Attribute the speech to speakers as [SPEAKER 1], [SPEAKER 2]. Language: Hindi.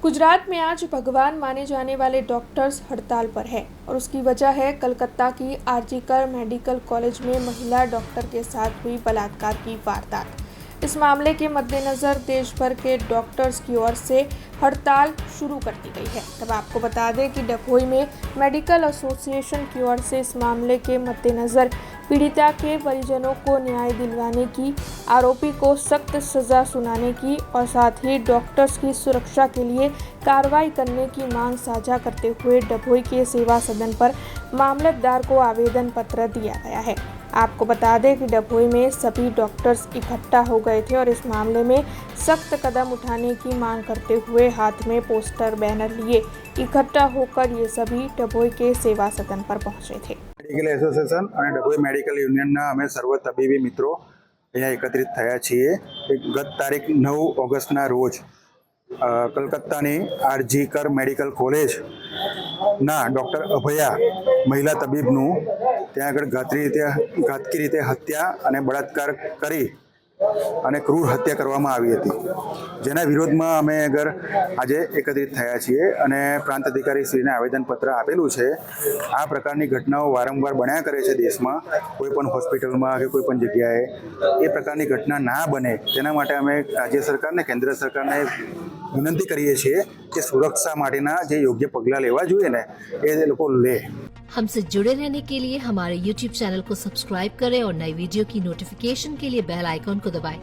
[SPEAKER 1] गुजरात में आज भगवान माने जाने वाले डॉक्टर्स हड़ताल पर है और उसकी वजह है कलकत्ता की आरजीकर मेडिकल कॉलेज में महिला डॉक्टर के साथ हुई बलात्कार की वारदात। इस मामले के मद्देनज़र देश भर के डॉक्टर्स की ओर से हड़ताल शुरू कर दी गई है। तब आपको बता दें कि डभोई में मेडिकल एसोसिएशन की ओर से इस मामले के मद्देनज़र पीड़िता के परिजनों को न्याय दिलवाने की, आरोपी को सख्त सज़ा सुनाने की और साथ ही डॉक्टर्स की सुरक्षा के लिए कार्रवाई करने की मांग साझा करते हुए डभोई के सेवा सदन पर मामलतदार को आवेदन पत्र दिया गया है। आपको बता दें कि डभोई में सभी डॉक्टर्स इकट्ठा हो गए थे और इस मामले में सख्त कदम उठाने की मांग करते हुए हाथ में पोस्टर बैनर लिए इकट्ठा होकर ये सभी डभोई के सेवा सदन पर पहुंचे थे।
[SPEAKER 2] मेडिकल एसोसिएशन और डभोई मेडिकल यूनियनના અમે સર્વ તબીબી મિત્રો અહીંયા એકત્રિત થયા છીએ। ગત તારીખ 9 ઓગસ્ટના રોજ કલકત્તાની આરજીકર મેડિકલ કોલેજના ડૉક્ટર અભયા મહિલા તબીબનું ત્યાં આગળ ઘાતકી રીતે હત્યા અને બળાત્કાર કરી અને ક્રૂર હત્યા કરવામાં આવી હતી, જેના વિરોધમાં અમે આગળ આજે એકત્રિત થયા છીએ અને પ્રાંત અધિકારી શ્રીને આવેદનપત્ર આપેલું છે। આ પ્રકારની ઘટનાઓ વારંવાર બન્યા કરે છે દેશમાં, કોઈપણ હોસ્પિટલમાં કે કોઈપણ જગ્યાએ એ પ્રકારની ઘટના ના બને તેના માટે અમે રાજ્ય સરકારને, કેન્દ્ર સરકારને વિનંતી કરીએ છીએ કે સુરક્ષા માટેના જે યોગ્ય પગલાં લેવા જોઈએ ને એ લોકો લે।
[SPEAKER 3] हमसे जुड़े रहने के लिए हमारे YouTube चैनल को सब्सक्राइब करें और नई वीडियो की नोटिफिकेशन के लिए बेल आइकॉन को दबाएं।